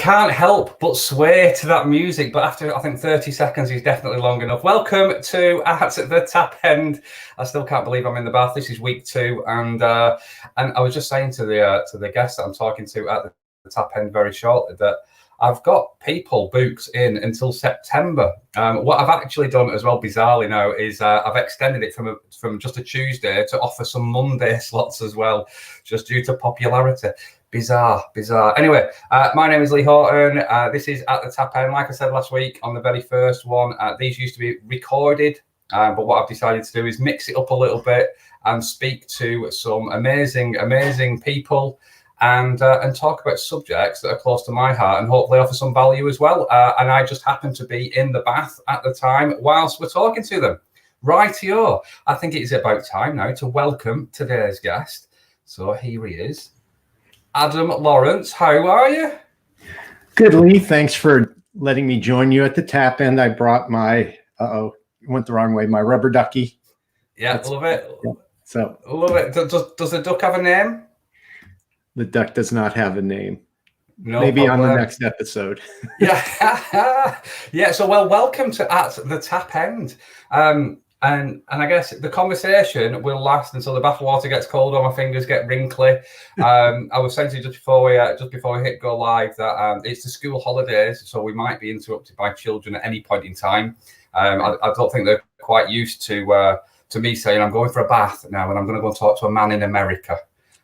can't help but sway to that music, but after, I think, 30 seconds is definitely long enough. Welcome to At the Tap End. I still can't believe I'm in the bath. This is week 2, and I was just saying to the guest that I'm talking to at the Tap End very shortly that I've got people booked in until September. What I've actually done as well, bizarrely now, is I've extended it from just a Tuesday to offer some Monday slots as well, just due to popularity. Bizarre. Anyway, my name is Lee Houghton. This is At the Tap End. Like I said last week on the very first one, these used to be recorded, but what I've decided to do is mix it up a little bit and speak to some amazing people and talk about subjects that are close to my heart and hopefully offer some value as well. And I just happened to be in the bath at the time whilst we're talking to them. Rightio. I think it is about time now to welcome today's guest. So here he is. Adam Lawrence, how are you? Good, Lee. Thanks for letting me join you at the Tap End. I brought my, went the wrong way, my rubber ducky. Yeah, love it. Yeah, so love it. Does the duck have a name? The duck does not have a name. No Maybe problem. on the next episode. Yeah. Yeah. So, welcome to At the Tap End. And I guess the conversation will last until the bathwater gets cold or my fingers get wrinkly. I was saying to you just before we hit go live that it's the school holidays, so we might be interrupted by children at any point in time. I don't think they're quite used to me saying I'm going for a bath now and I'm going to go and talk to a man in America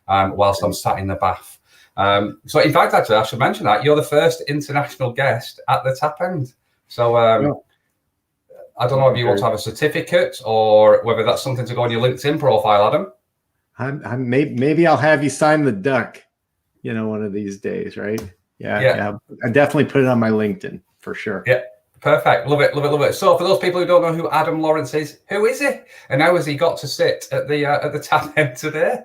whilst I'm sat in the bath. So in fact, actually, I should mention that you're the first international guest at the Tap End. So. I don't know if you want to have a certificate or whether that's something to go on your LinkedIn profile, Adam. Maybe I'll have you sign the duck, one of these days, right? Yeah. I definitely put it on my LinkedIn for sure. Yeah, perfect. Love it. So for those people who don't know who Adam Lawrence is, who is he? And how has he got to sit at the Tap End today?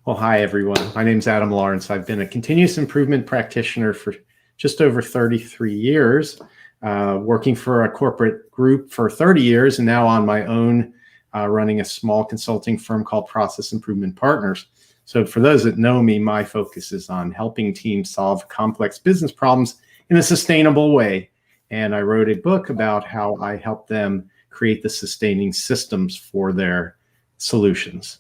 Well, hi, everyone. My name's Adam Lawrence. I've been a continuous improvement practitioner for just over 33 years. Working for a corporate group for 30 years and now on my own, running a small consulting firm called Process Improvement Partners. So for those that know me, my focus is on helping teams solve complex business problems in a sustainable way. And I wrote a book about how I help them create the sustaining systems for their solutions.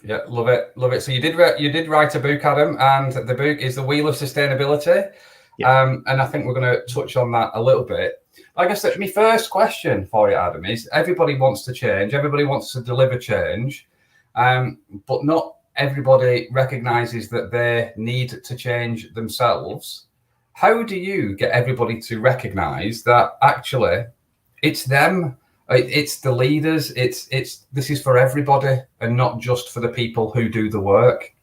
Yeah, love it. So you did write a book, Adam, and the book is The Wheel of Sustainability. Yeah. And I think we're going to touch on that a little bit. I guess that my first question for you, Adam, is everybody wants to change. Everybody wants to deliver change, but not everybody recognizes that they need to change themselves. How do you get everybody to recognize that actually it's them, it's the leaders, this is for everybody and not just for the people who do the work?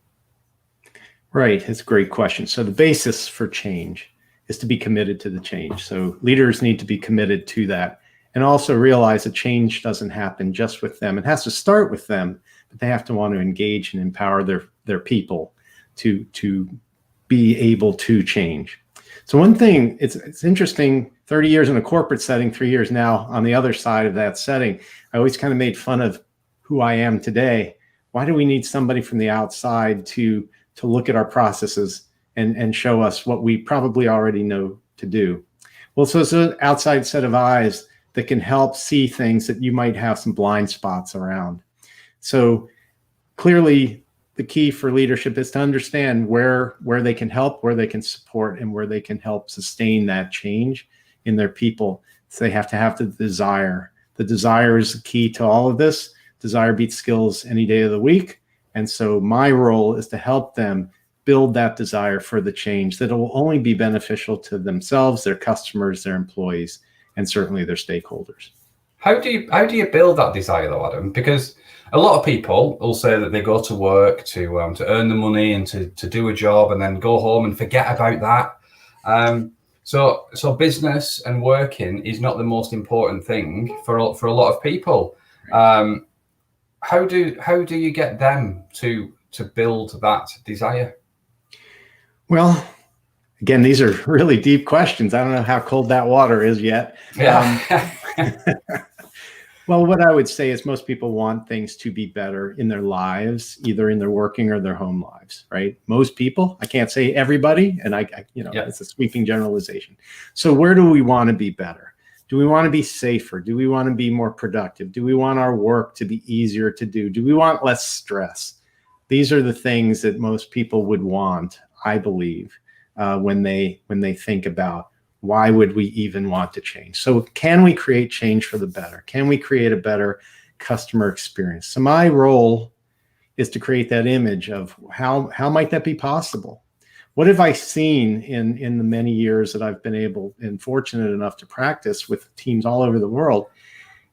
Right. It's a great question. So the basis for change is to be committed to the change. So leaders need to be committed to that and also realize that change doesn't happen just with them. It has to start with them, but they have to want to engage and empower their people to be able to change. So one thing, it's interesting, 30 years in a corporate setting, 3 years now on the other side of that setting, I always kind of made fun of who I am today. Why do we need somebody from the outside to look at our processes and show us what we probably already know to do? Well, so it's an outside set of eyes that can help see things that you might have some blind spots around. So clearly the key for leadership is to understand where they can help, where they can support, and where they can help sustain that change in their people. So they have to have the desire. The desire is the key to all of this. Desire beats skills any day of the week. And so my role is to help them build that desire for the change that will only be beneficial to themselves, their customers, their employees, and certainly their stakeholders. How do you build that desire though, Adam? Because a lot of people will say that they go to work to earn the money and to do a job and then go home and forget about that. So business and working is not the most important thing for a lot of people. How do you get them to build that desire? Well, again, these are really deep questions. I don't know how cold that water is yet. Yeah. Well, what I would say is most people want things to be better in their lives, either in their working or their home lives, right? Most people, I can't say everybody, and it's a sweeping generalization. So where do we want to be better? Do we want to be safer? Do we want to be more productive? Do we want our work to be easier to do? Do we want less stress? These are the things that most people would want, I believe, when they think about why would we even want to change? So can we create change for the better? Can we create a better customer experience? So my role is to create that image of how might that be possible? What have I seen in the many years that I've been able and fortunate enough to practice with teams all over the world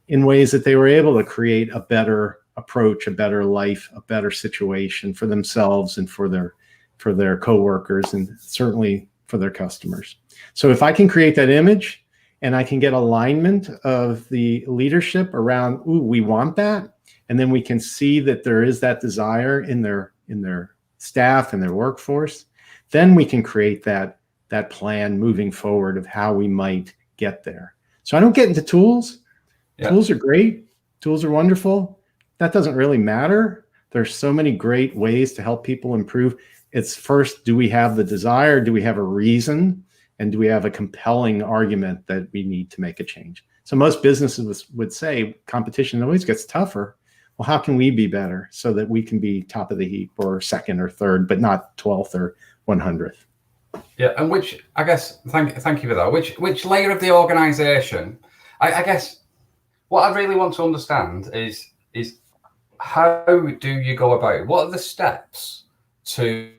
in ways that they were able to create a better approach, a better life, a better situation for themselves and for their coworkers, and certainly for their customers. So if I can create that image and I can get alignment of the leadership around, ooh, we want that, and then we can see that there is that desire in their staff and their workforce, then we can create that plan moving forward of how we might get there. So I don't get into tools. Yeah. Tools are great. Tools are wonderful. That doesn't really matter. There's so many great ways to help people improve. It's first, do we have the desire? Do we have a reason? And do we have a compelling argument that we need to make a change? So most businesses would say competition always gets tougher. Well, how can we be better so that we can be top of the heap or second or third, but not 12th or 100th? Yeah, and which, I guess, thank you for that. Which layer of the organization, I guess, what I really want to understand is how do you go about it? What are the steps to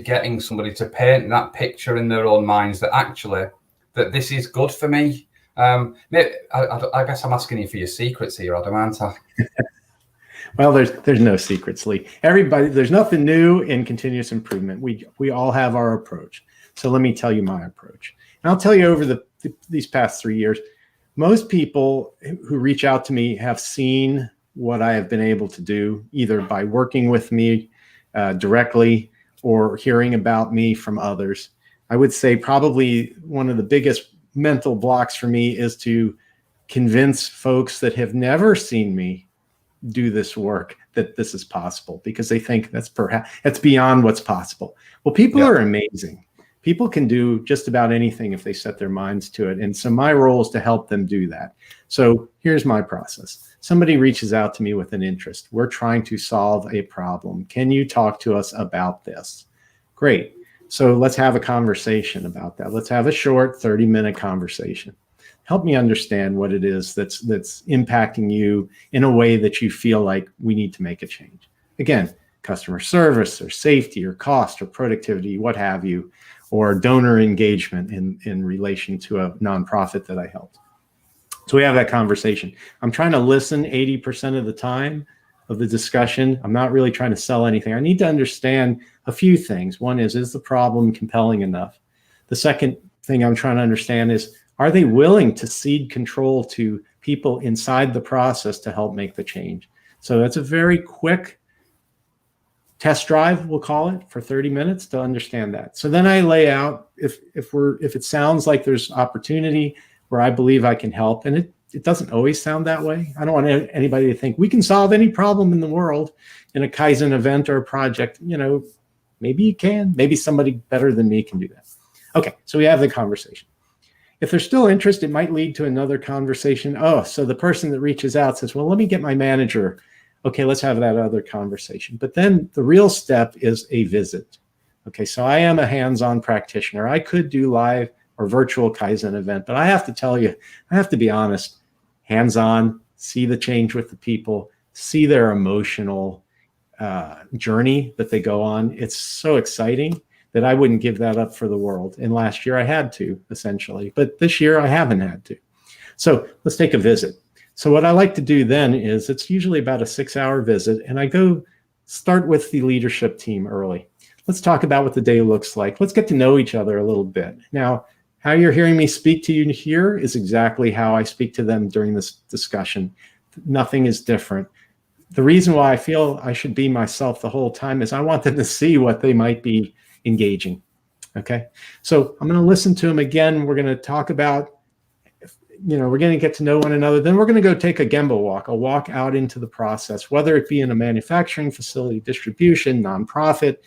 getting somebody to paint that picture in their own minds that actually that this is good for me? I guess I'm asking you for your secrets here, Adam, aren't I? Well, there's no secrets, Lee. There's nothing new in continuous improvement. We all have our approach. So let me tell you my approach. And I'll tell you over these past 3 years, most people who reach out to me have seen what I have been able to do, either by working with me directly or hearing about me from others. I would say probably one of the biggest mental blocks for me is to convince folks that have never seen me do this work that this is possible, because they think that's beyond what's possible. Well, people are amazing. People can do just about anything if they set their minds to it. And so my role is to help them do that. So here's my process. Somebody reaches out to me with an interest. We're trying to solve a problem. Can you talk to us about this? Great. So let's have a conversation about that. Let's have a short 30-minute conversation. Help me understand what it is that's impacting you in a way that you feel like we need to make a change. Again, customer service or safety or cost or productivity, what have you, or donor engagement in relation to a nonprofit that I helped. So we have that conversation. I'm trying to listen 80% of the time of the discussion. I'm not really trying to sell anything. I need to understand a few things. One is the problem compelling enough? The second thing I'm trying to understand is, are they willing to cede control to people inside the process to help make the change? So that's a very quick test drive, we'll call it, for 30 minutes to understand that. So then I lay out if it sounds like there's opportunity where I believe I can help, and it doesn't always sound that way. I don't want anybody to think we can solve any problem in the world in a Kaizen event or a project. Maybe you can. Maybe somebody better than me can do that. Okay, so we have the conversation. If there's still interest, it might lead to another conversation. Oh, so the person that reaches out says, well, let me get my manager. Okay, let's have that other conversation. But then the real step is a visit. Okay, so I am a hands-on practitioner. I could do live or virtual Kaizen event, but I have to tell you, I have to be honest, hands-on, see the change with the people, see their emotional journey that they go on. It's so exciting that I wouldn't give that up for the world. And last year I had to, essentially, but this year I haven't had to. So let's take a visit. So what I like to do then is, it's usually about a 6-hour visit, and I go start with the leadership team early. Let's talk about what the day looks like. Let's get to know each other a little bit. Now, how you're hearing me speak to you here is exactly how I speak to them during this discussion. Nothing is different. The reason why I feel I should be myself the whole time is I want them to see what they might be engaging. Okay, so I'm going to listen to them again. We're going to talk about we're going to get to know one another. Then we're going to go take a Gemba walk, a walk out into the process, whether it be in a manufacturing facility, distribution, nonprofit,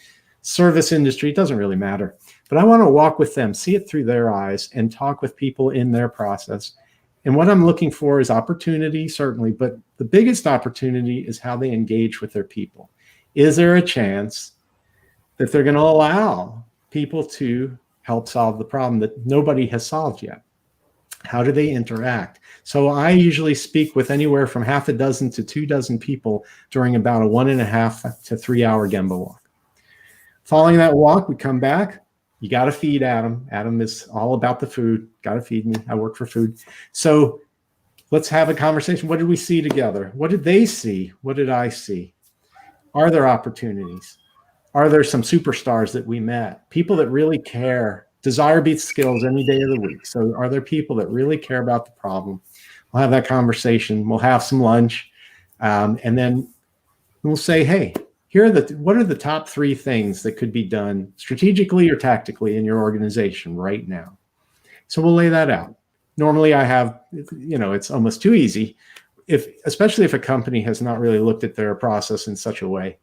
service industry, it doesn't really matter. But I want to walk with them, see it through their eyes, and talk with people in their process. And what I'm looking for is opportunity, certainly, but the biggest opportunity is how they engage with their people. Is there a chance that they're going to allow people to help solve the problem that nobody has solved yet? How do they interact? So I usually speak with anywhere from half a dozen to 24 people during about a 1.5 to 3 hour Gemba walk. Following that walk, we come back. You got to feed Adam. Adam is all about the food. Got to feed me. I work for food. So let's have a conversation. What did we see together? What did they see? What did I see? Are there opportunities? Are there some superstars that we met? People that really care. Desire beats skills any day of the week. So are there people that really care about the problem? We'll have that conversation. We'll have some lunch. And then we'll say, hey, what are the top 3 things that could be done strategically or tactically in your organization right now? So we'll lay that out. Normally I have, it's almost too easy, especially if a company has not really looked at their process in such a way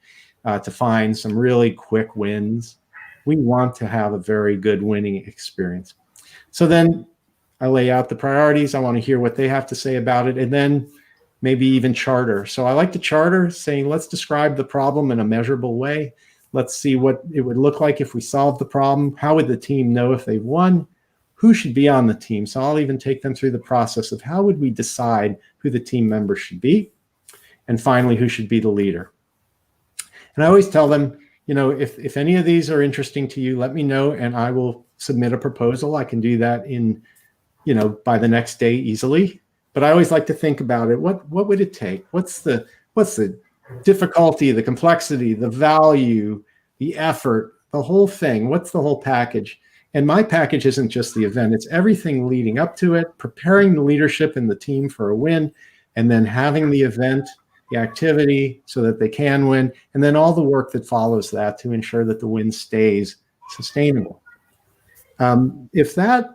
to find some really quick wins. We want to have a very good winning experience. So then I lay out the priorities. I want to hear what they have to say about it, and then maybe even charter. So I like to charter, saying, let's describe the problem in a measurable way. Let's see what it would look like if we solved the problem. How would the team know if they won? Who should be on the team? So I'll even take them through the process of how would we decide who the team members should be? And finally, who should be the leader? And I always tell them, if any of these are interesting to you, let me know and I will submit a proposal. I can do that by the next day easily. But I always like to think about it. What would it take? What's the difficulty, the complexity, the value, the effort, the whole thing? What's the whole package? And my package isn't just the event. It's everything leading up to it, preparing the leadership and the team for a win, and then having the event, the activity so that they can win, and then all the work that follows that to ensure that the win stays sustainable. If that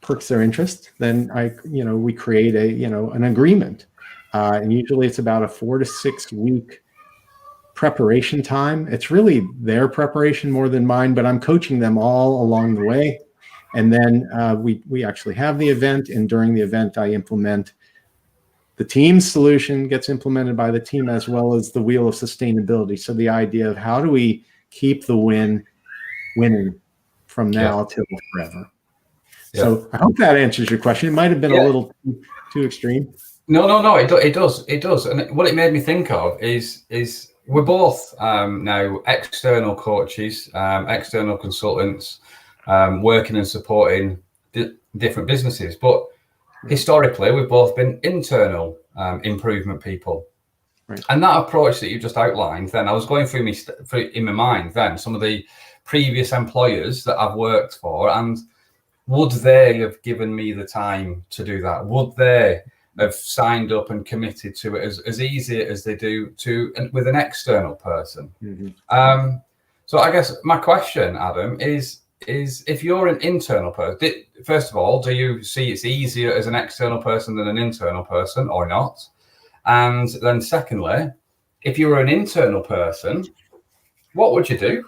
perks their interest, then we create an agreement, and usually it's about a 4 to 6 week preparation time. It's really their preparation more than mine, but I'm coaching them all along the way. And then we actually have the event, and during the event, I implement the team's solution gets implemented by the team, as well as the wheel of sustainability. So the idea of how do we keep the winning from now till forever. Yeah. So I hope that answers your question. It might have been a little too extreme. No. It does. And what it made me think of is we're both now external coaches, external consultants, working and supporting different businesses. But historically, we've both been internal improvement people. Right. And that approach that you just outlined, then I was going through in my mind then some of the previous employers that I've worked for, and would they have given me the time to do that? Would they have signed up and committed to it as easy as they do with an external person? Mm-hmm. So I guess my question, Adam, is if you're an internal person, first of all, do you see it's easier as an external person than an internal person or not? And then secondly, if you were an internal person, what would you do?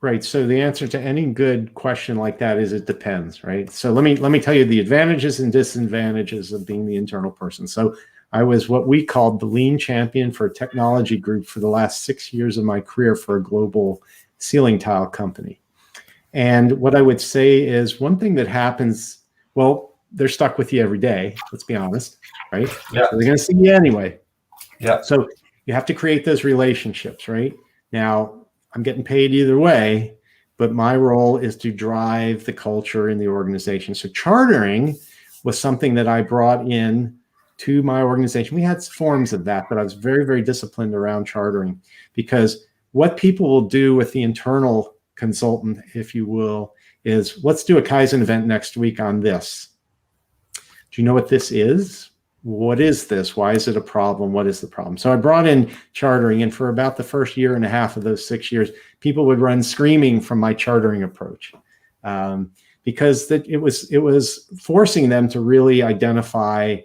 Right. So the answer to any good question like that is it depends, right? So let me tell you the advantages and disadvantages of being the internal person. So I was what we called the lean champion for a technology group for the last 6 years of my career for a global ceiling tile company. And what I would say is one thing that happens, well, they're stuck with you every day, let's be honest, right? Yeah. So they're going to see you anyway. Yeah. So you have to create those relationships, right? Now, I'm getting paid either way, but my role is to drive the culture in the organization. So chartering was something that I brought in to my organization. We had forms of that, but I was very, very disciplined around chartering, because what people will do with the internal consultant, if you will, is let's do a Kaizen event next week on this. Do you know what this is? What is this? Why is it a problem? What is the problem? So I brought in chartering, and for about the first 1.5 years of those 6 years, people would run screaming from my chartering approach, because it was forcing them to really identify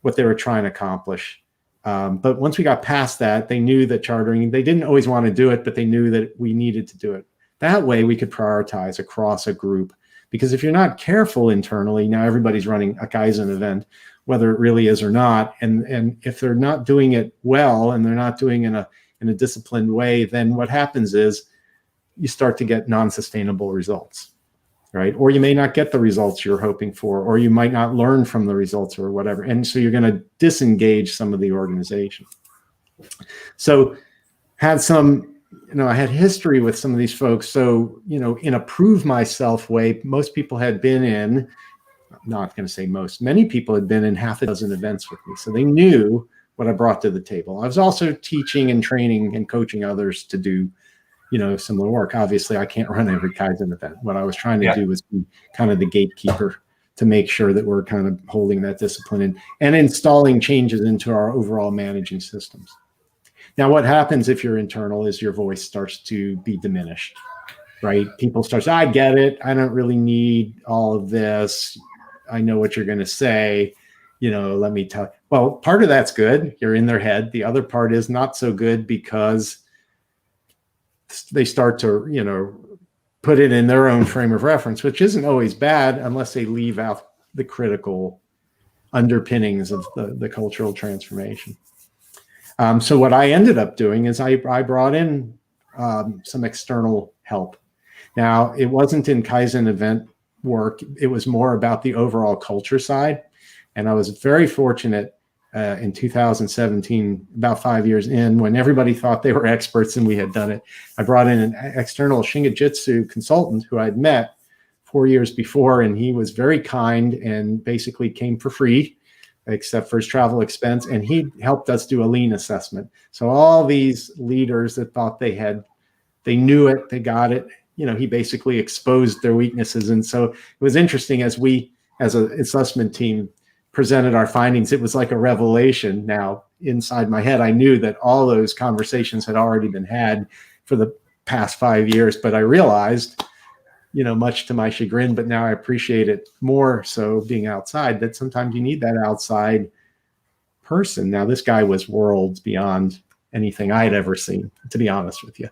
what they were trying to accomplish. But once we got past that, they knew that chartering, they didn't always want to do it, but they knew that we needed to do it. That way we could prioritize across a group. Because if you're not careful internally, now everybody's running a Kaizen event, whether it really is or not. And if they're not doing it well, and they're not doing it in a disciplined way, then what happens is you start to get non-sustainable results, right? Or you may not get the results you're hoping for, or you might not learn from the results or whatever. And so you're going to disengage some of the organization. So I had history with some of these folks. So, in a prove myself way, most people had been in, I'm not going to say most, many people had been in half a dozen events with me. So they knew what I brought to the table. I was also teaching and training and coaching others to do, similar work. Obviously, I can't run every Kaizen event. What I was trying to do was be kind of the gatekeeper to make sure that we're kind of holding that discipline and installing changes into our overall managing systems. Now, what happens if you're internal is your voice starts to be diminished, right? People start, I get it. I don't really need all of this. I know what you're going to say. Let me tell you. Well, part of that's good. You're in their head. The other part is not so good because they start to, put it in their own frame of reference, which isn't always bad unless they leave out the critical underpinnings of the cultural transformation. So what I ended up doing is I brought in some external help. Now, it wasn't in Kaizen event work. It was more about the overall culture side. And I was very fortunate in 2017, about 5 years in, when everybody thought they were experts and we had done it. I brought in an external Shingijutsu consultant who I'd met 4 years before, and he was very kind and basically came for free, except for his travel expense. And he helped us do a lean assessment. So all these leaders that thought they knew it, they got it, he basically exposed their weaknesses. And so it was interesting as we, as an assessment team, presented our findings. It was like a revelation. Now, inside my head, I knew that all those conversations had already been had for the past 5 years, but I realized, much to my chagrin, but now I appreciate it more so being outside, that sometimes you need that outside person. Now, this guy was worlds beyond anything I'd ever seen, to be honest with you.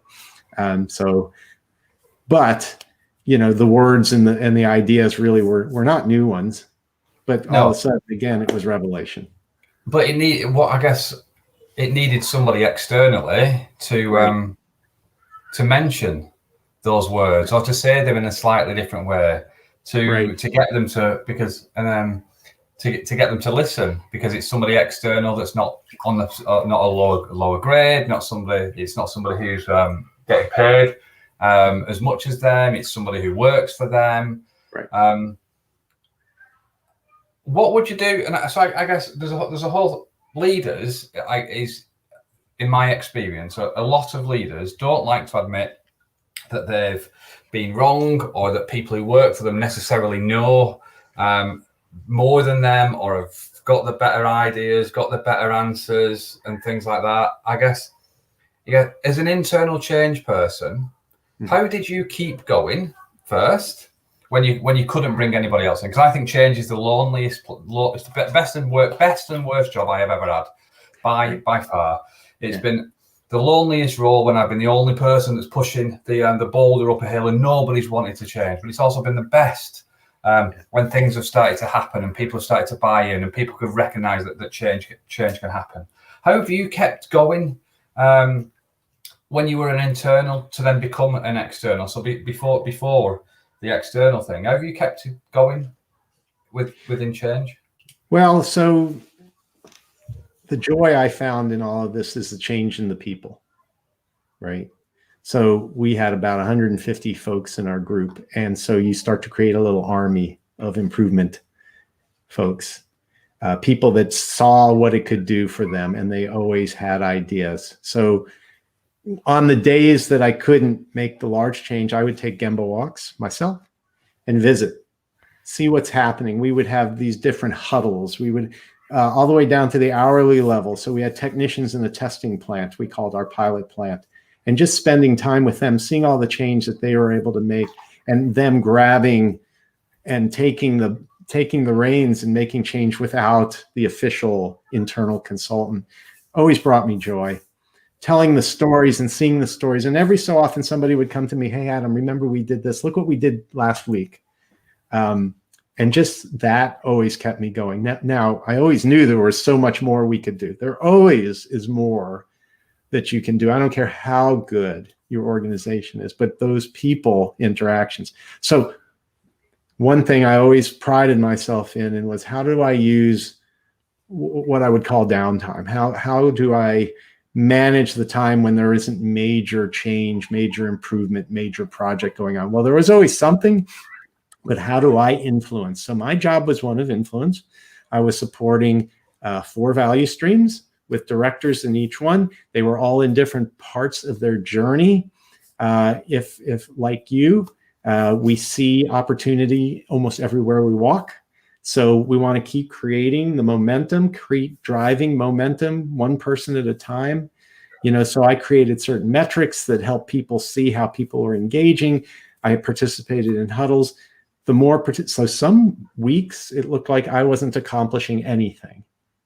But the words and the ideas really were not new ones, but all of a sudden, again, it was revelation. But it needed somebody externally to mention those words, or to say them in a slightly different way, to get them to, because to get them to listen, because it's somebody external that's not on the not a lower grade, it's not somebody who's getting paid as much as them. It's somebody who works for them. Right. What would you do? And so I guess there's a whole leaders is, in my experience, a lot of leaders don't like to admit that they've been wrong, or that people who work for them necessarily know more than them, or have got the better ideas, got the better answers, and things like that. I guess, as an internal change person, how did you keep going first when you couldn't bring anybody else in? Because I think change is the loneliest, it's the best and worst job I have ever had, by far. It's been the loneliest role when I've been the only person that's pushing the boulder up a hill and nobody's wanted to change. But it's also been the best when things have started to happen and people have started to buy in and people could recognise that change can happen. How have you kept going when you were an internal to then become an external? So before the external thing, how have you kept it going within change? Well, so the joy I found in all of this is the change in the people, right? So we had about 150 folks in our group. And so you start to create a little army of improvement folks, people that saw what it could do for them, and they always had ideas. So on the days that I couldn't make the large change, I would take Gemba walks myself and visit, see what's happening. We would have these different huddles. We would all the way down to the hourly level. So we had technicians in the testing plant, we called our pilot plant, and just spending time with them, seeing all the change that they were able to make, and them grabbing and taking the reins and making change without the official internal consultant always brought me joy. Telling the stories and seeing the stories. And every so often somebody would come to me, hey, Adam, remember we did this? Look what we did last week. And just that always kept me going. Now, I always knew there was so much more we could do. There always is more that you can do. I don't care how good your organization is, but those people interactions. So one thing I always prided myself in was how do I use what I would call downtime? How do I manage the time when there isn't major change, major improvement, major project going on? Well, there was always something, but how do I influence? So my job was one of influence. I was supporting 4 value streams with directors in each one. They were all in different parts of their journey. If like you, we see opportunity almost everywhere we walk. So we want to keep creating the momentum, driving momentum one person at a time. So I created certain metrics that help people see how people are engaging. I participated in huddles. So some weeks it looked like I wasn't accomplishing anything,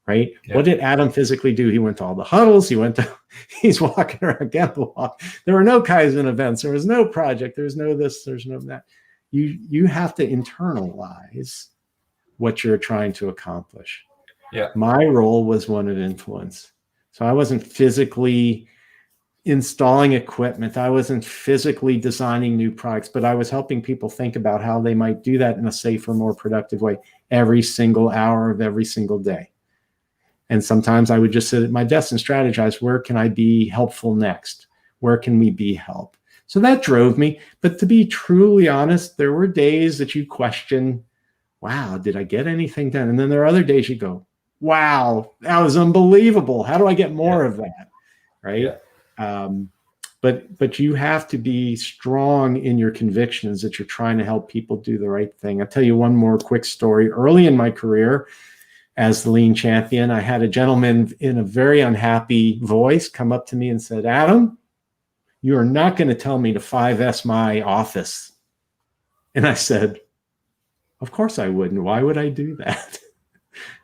right? Yeah. What did Adam physically do? He went to all the huddles. He's walking around Gamble Walk. There were no Kaizen events. There was no project. There's no this, there's no that. You have to internalize what you're trying to accomplish. Yeah. My role was one of influence. So I wasn't physically installing equipment. I wasn't physically designing new products, but I was helping people think about how they might do that in a safer, more productive way every single hour of every single day. And sometimes I would just sit at my desk and strategize, where can I be helpful next? Where can we be help? So that drove me. But to be truly honest, there were days that you question, wow, did I get anything done? And then there are other days you go, wow, that was unbelievable. How do I get more of that? Right? Yeah. But you have to be strong in your convictions that you're trying to help people do the right thing. I'll tell you one more quick story. Early in my career as the lean champion, I had a gentleman in a very unhappy voice come up to me and said, Adam, you are not going to tell me to 5S my office. And I said, of course I wouldn't. Why would I do that?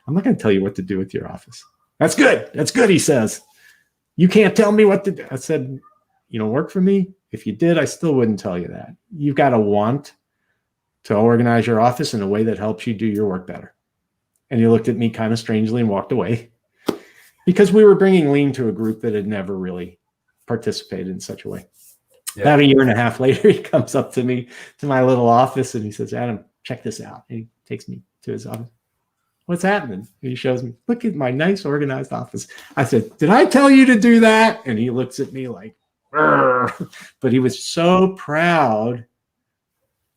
I'm not going to tell you what to do with your office. That's good. That's good, he says. You can't tell me what to do. I said, you don't work for me. If you did, I still wouldn't tell you that. You've got to want to organize your office in a way that helps you do your work better. And he looked at me kind of strangely and walked away because we were bringing lean to a group that had never really participated in such a way. Yeah. About a year and a half later, he comes up to me, to my little office, and he says, Adam, check this out. And he takes me to his office. What's happening? And he shows me, look at my nice organized office. I said, did I tell you to do that? And he looks at me like, Rrr. But he was so proud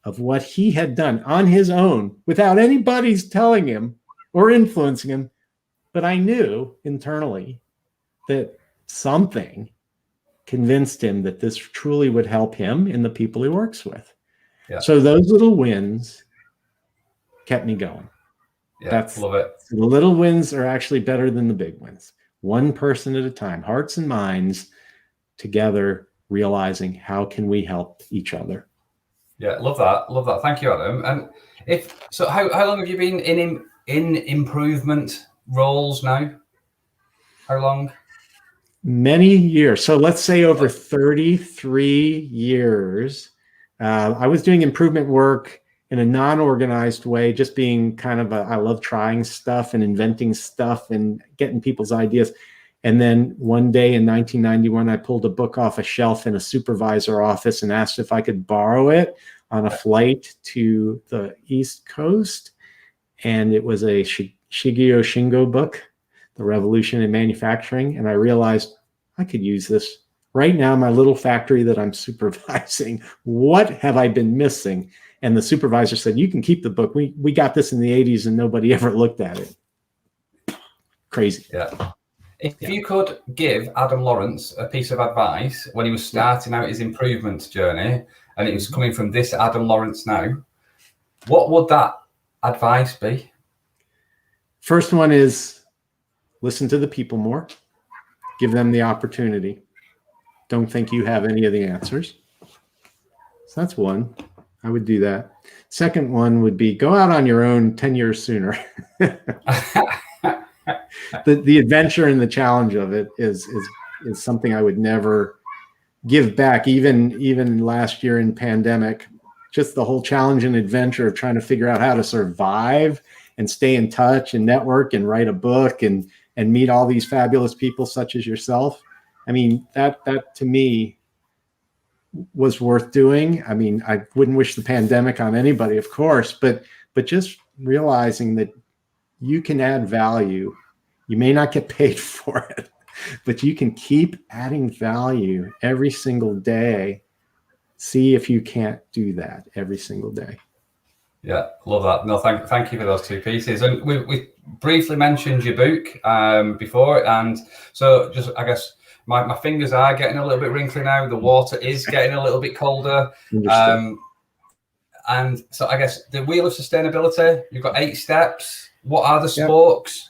of what he had done on his own without anybody's telling him or influencing him. But I knew internally that something convinced him that this truly would help him and the people he works with. Yeah. So those little wins kept me going. Yeah, love it. The little wins are actually better than the big wins. One person at a time, hearts and minds together, realizing how can we help each other. Yeah, love that. Love that. Thank you, Adam. And how long have you been in improvement roles now? How long? Many years. So let's say over 33 years. I was doing improvement work in a non-organized way, just being kind of I love trying stuff and inventing stuff and getting people's ideas. And then one day in 1991, I pulled a book off a shelf in a supervisor office and asked if I could borrow it on a flight to the East Coast. And it was a Shigeo Shingo book, The Revolution in Manufacturing. And I realized I could use this right now, my little factory that I'm supervising. What have I been missing? And the supervisor said, you can keep the book. We got this in the 80s and nobody ever looked at it. Crazy. Yeah. If you could give Adam Lawrence a piece of advice when he was starting out his improvement journey, and it was coming from this Adam Lawrence now, what would that advice be? First one is listen to the people more. Give them the opportunity. Don't think you have any of the answers. So that's one. I would do that. Second one would be go out on your own 10 years sooner. The adventure and the challenge of it is something I would never give back. Even last year in pandemic, just the whole challenge and adventure of trying to figure out how to survive and stay in touch and network and write a book and meet all these fabulous people such as yourself. I mean, that to me was worth doing. I mean, I wouldn't wish the pandemic on anybody, of course, but just realizing that you can add value. You may not get paid for it, but you can keep adding value every single day. See if you can't do that every single day. Yeah, love that. No, thank you for those two pieces. And we briefly mentioned your book before, and so just I guess my fingers are getting a little bit wrinkly now. The water is getting a little bit colder. And so I guess the wheel of sustainability, you've got 8 steps. What are the spokes?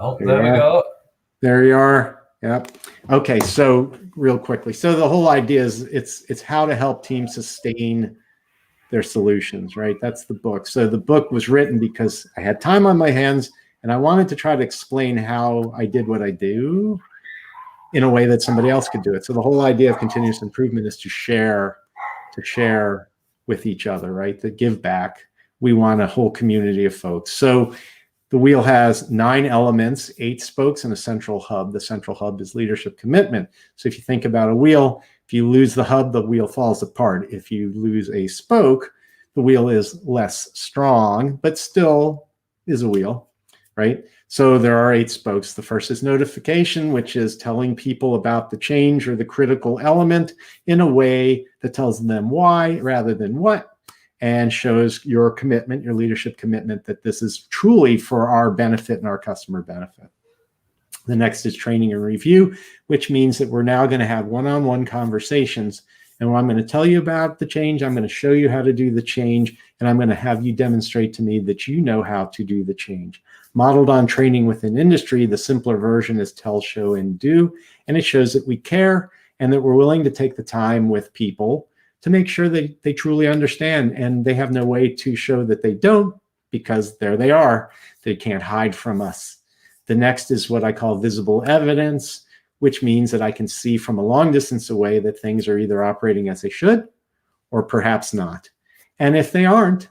Oh, there we go. There you are. Yep. Okay, so real quickly. So the whole idea is it's how to help teams sustain their solutions, right? That's the book. So the book was written because I had time on my hands and I wanted to try to explain how I did what I do in a way that somebody else could do it. So the whole idea of continuous improvement is to share with each other, right? To give back. We want a whole community of folks. So the wheel has 9 elements, 8 spokes, and a central hub. The central hub is leadership commitment. So if you think about a wheel, if you lose the hub, the wheel falls apart. If you lose a spoke, the wheel is less strong, but still is a wheel, right? So there are 8 spokes. The first is notification, which is telling people about the change or the critical element in a way that tells them why rather than what, and shows your commitment, your leadership commitment, that this is truly for our benefit and our customer benefit. The next is training and review, which means that we're now going to have one-on-one conversations. And when I'm going to tell you about the change, I'm going to show you how to do the change, and I'm going to have you demonstrate to me that you know how to do the change. Modeled on training within industry, the simpler version is tell, show, and do. And it shows that we care and that we're willing to take the time with people to make sure that they truly understand, and they have no way to show that they don't, because there they are. They can't hide from us. The next is what I call visible evidence, which means that I can see from a long distance away that things are either operating as they should or perhaps not. And if they aren't,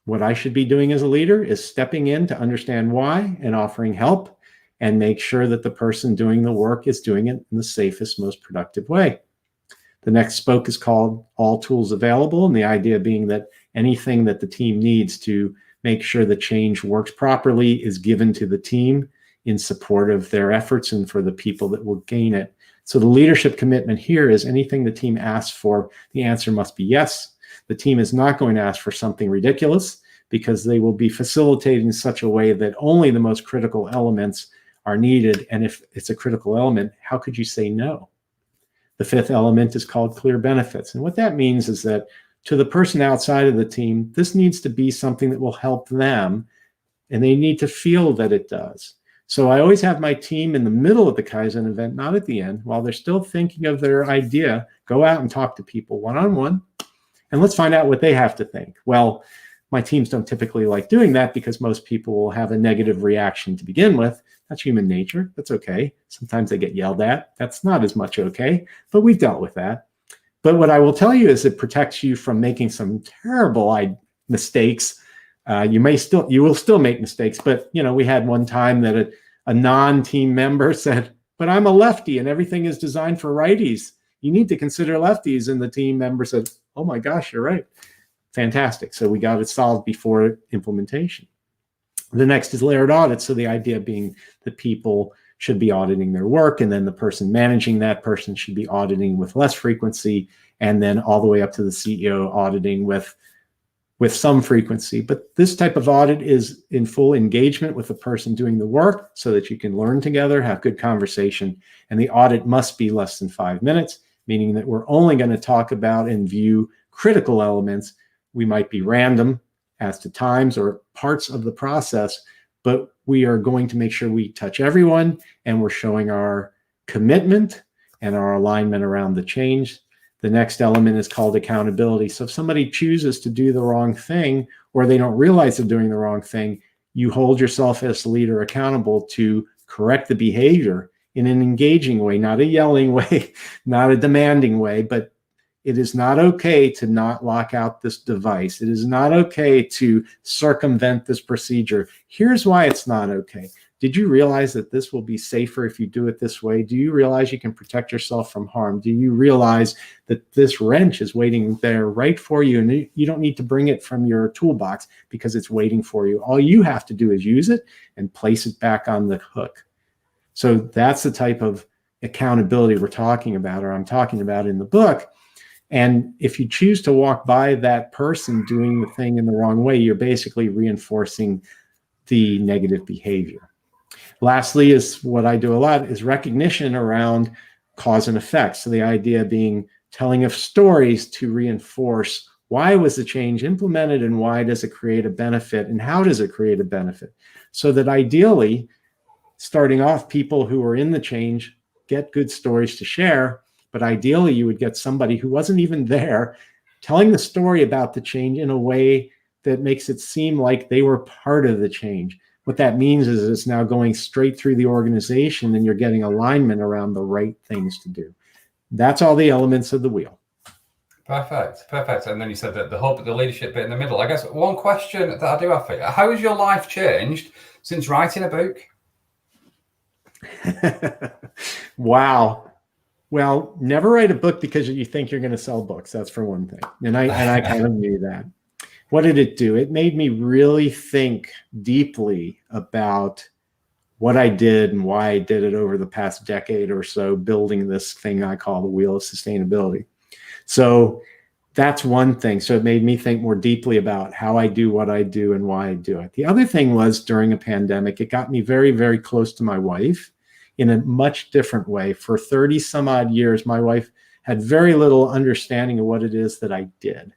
what I should be doing as a leader is stepping in to understand why and offering help and make sure that the person doing the work is doing it in the safest, most productive way. The next spoke is called all tools available, and the idea being that anything that the team needs to make sure the change works properly is given to the team in support of their efforts and for the people that will gain it. So the leadership commitment here is anything the team asks for, the answer must be yes. The team is not going to ask for something ridiculous, because they will be facilitated in such a way that only the most critical elements are needed. And if it's a critical element, how could you say no? The 5th element is called clear benefits. And what that means is that to the person outside of the team, this needs to be something that will help them, and they need to feel that it does. So I always have my team in the middle of the Kaizen event, not at the end, while they're still thinking of their idea. Go out and talk to people one-on-one, and let's find out what they have to think. Well, my teams don't typically like doing that because most people will have a negative reaction to begin with. That's human nature. That's okay. Sometimes they get yelled at. That's not as much okay, but we've dealt with that. But what I will tell you is it protects you from making some terrible mistakes. You will still make mistakes, but we had one time that a non-team member said, "But I'm a lefty and everything is designed for righties. You need to consider lefties." And the team member said, "Oh my gosh, you're right." Fantastic. So we got it solved before implementation. The next is layered audit. So the idea being that people should be auditing their work, and then the person managing that person should be auditing with less frequency, and then all the way up to the CEO auditing with some frequency. But this type of audit is in full engagement with the person doing the work so that you can learn together, have good conversation, and the audit must be less than 5 minutes, meaning that we're only going to talk about and view critical elements. We might be random as to times or parts of the process, but we are going to make sure we touch everyone, and we're showing our commitment and our alignment around the change. The next element is called accountability. So if somebody chooses to do the wrong thing, or they don't realize they're doing the wrong thing, you hold yourself as the leader accountable to correct the behavior in an engaging way, not a yelling way, not a demanding way, but it is not okay to not lock out this device. It is not okay to circumvent this procedure. Here's why it's not okay. Did you realize that this will be safer if you do it this way? Do you realize you can protect yourself from harm? Do you realize that this wrench is waiting there right for you, and you don't need to bring it from your toolbox because it's waiting for you? All you have to do is use it and place it back on the hook. So that's the type of accountability we're talking about, or I'm talking about in the book. And if you choose to walk by that person doing the thing in the wrong way, you're basically reinforcing the negative behavior. Lastly, is what I do a lot is recognition around cause and effect. So the idea being telling of stories to reinforce why was the change implemented and why does it create a benefit and how does it create a benefit? So that ideally, starting off, people who are in the change get good stories to share, but ideally you would get somebody who wasn't even there telling the story about the change in a way that makes it seem like they were part of the change. What that means is it's now going straight through the organization and you're getting alignment around the right things to do. That's all the elements of the wheel. Perfect, perfect. And then you said that the hub, the leadership bit in the middle. I guess one question that I do have for you, how has your life changed since writing a book? Wow. Well, never write a book because you think you're going to sell books. That's for one thing. And I kind of knew that. What did it do? It made me really think deeply about what I did and why I did it over the past decade or so, building this thing I call the Wheel of Sustainability. So that's one thing. So it made me think more deeply about how I do what I do and why I do it. The other thing was during a pandemic, it got me very, very close to my wife in a much different way. For 30 some odd years, my wife had very little understanding of what it is that I did.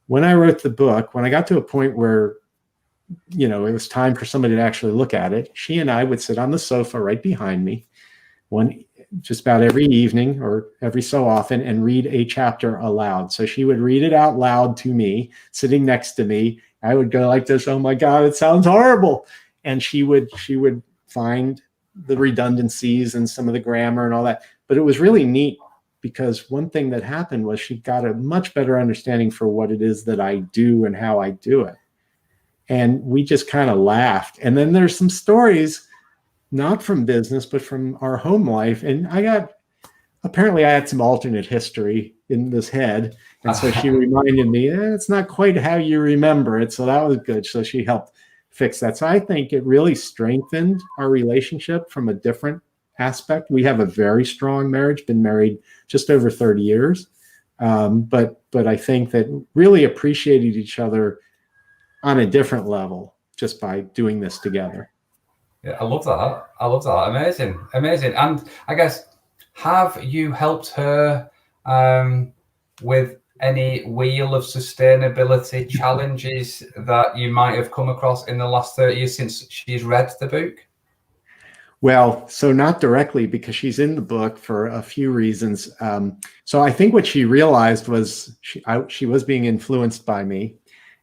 When I wrote the book, when I got to a point where, it was time for somebody to actually look at it, she and I would sit on the sofa right behind me just about every evening or every so often and read a chapter aloud. So she would read it out loud to me, sitting next to me. I would go like this, oh my God, it sounds horrible. And she would find the redundancies and some of the grammar and all that. But it was really neat because one thing that happened was she got a much better understanding for what it is that I do and how I do it. And we just kind of laughed. And then there's some stories, not from business, but from our home life. And apparently I had some alternate history in this head. And so she reminded me, it's not quite how you remember it. So that was good. So she helped fix that. So I think it really strengthened our relationship from a different aspect. We have a very strong marriage, been married just over 30 years. But I think that really appreciated each other on a different level just by doing this together. Yeah, I love that. I love that. Amazing. Amazing. And I guess, have you helped her with any Wheel of Sustainability challenges that you might have come across in the last 30 years since she's read the book? Well, so not directly because she's in the book for a few reasons. So I think what she realized was she was being influenced by me.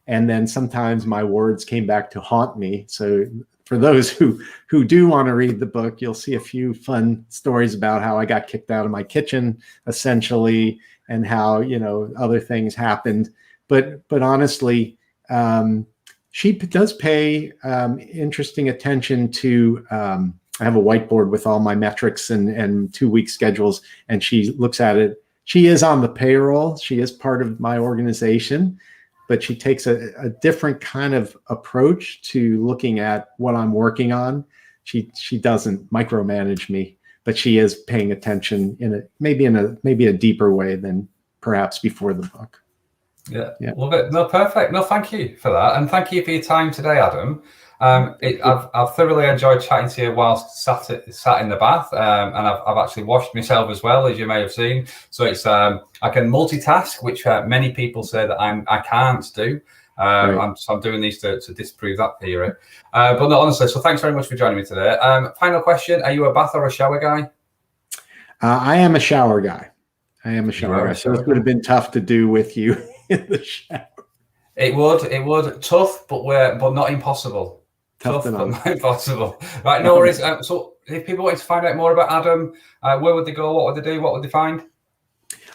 And then sometimes my words came back to haunt me. So for those who do want to read the book, you'll see a few fun stories about how I got kicked out of my kitchen, essentially, and how, other things happened. But honestly, she does pay interesting attention to, I have a whiteboard with all my metrics and 2-week schedules, and she looks at it. She is on the payroll. She is part of my organization, but she takes a different kind of approach to looking at what I'm working on. She doesn't micromanage me, but she is paying attention in maybe a deeper way than perhaps before the book. Yeah, love it. No, perfect. No, thank you for that, and thank you for your time today, Adam. I've thoroughly enjoyed chatting to you whilst sat in the bath, and I've actually washed myself as well, as you may have seen. So it's I can multitask, which many people say that I can't do. Right. I'm doing these to disprove that theory. But no, honestly, so thanks very much for joining me today. Final question: are you a bath or a shower guy? I am a shower guy. I am a shower You are guy. a So shower it would have guy. been tough to do with you in the shower. It would. Tough, but not impossible. Tough Tough, to but know. not impossible. Right, no worries. So if people wanted to find out more about Adam, where would they go? What would they do? What would they find?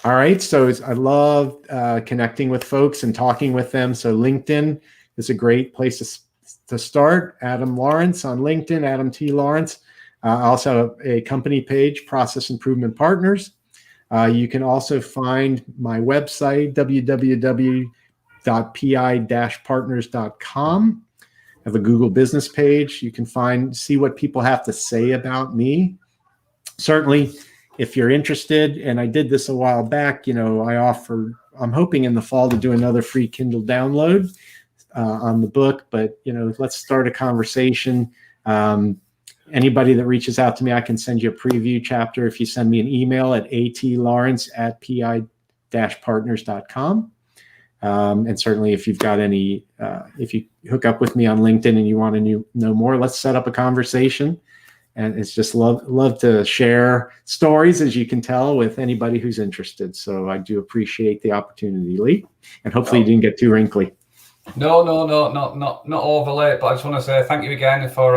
All right. So I love connecting with folks and talking with them. So LinkedIn is a great place to start. Adam Lawrence on LinkedIn, Adam T. Lawrence. I also have a company page, Process Improvement Partners. You can also find my website, www.pi-partners.com. I have a Google business page. You can see what people have to say about me. Certainly, if you're interested, and I did this a while back, I'm hoping in the fall to do another free Kindle download on the book, but, let's start a conversation. Anybody that reaches out to me, I can send you a preview chapter if you send me an email at atlawrence@pi-partners.com. And certainly if you've got if you hook up with me on LinkedIn and you want to know more, let's set up a conversation. And it's just love to share stories, as you can tell, with anybody who's interested. So I do appreciate the opportunity, Lee, and hopefully you didn't get too wrinkly. No, not overly. But I just want to say thank you again for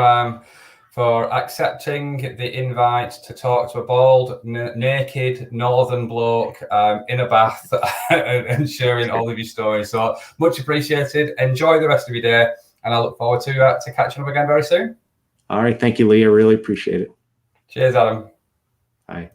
accepting the invite to talk to a bald, naked northern bloke in a bath and sharing all of your stories. So much appreciated. Enjoy the rest of your day, and I look forward to catching up again very soon. All right. Thank you, Lee. I really appreciate it. Cheers, Adam. Bye.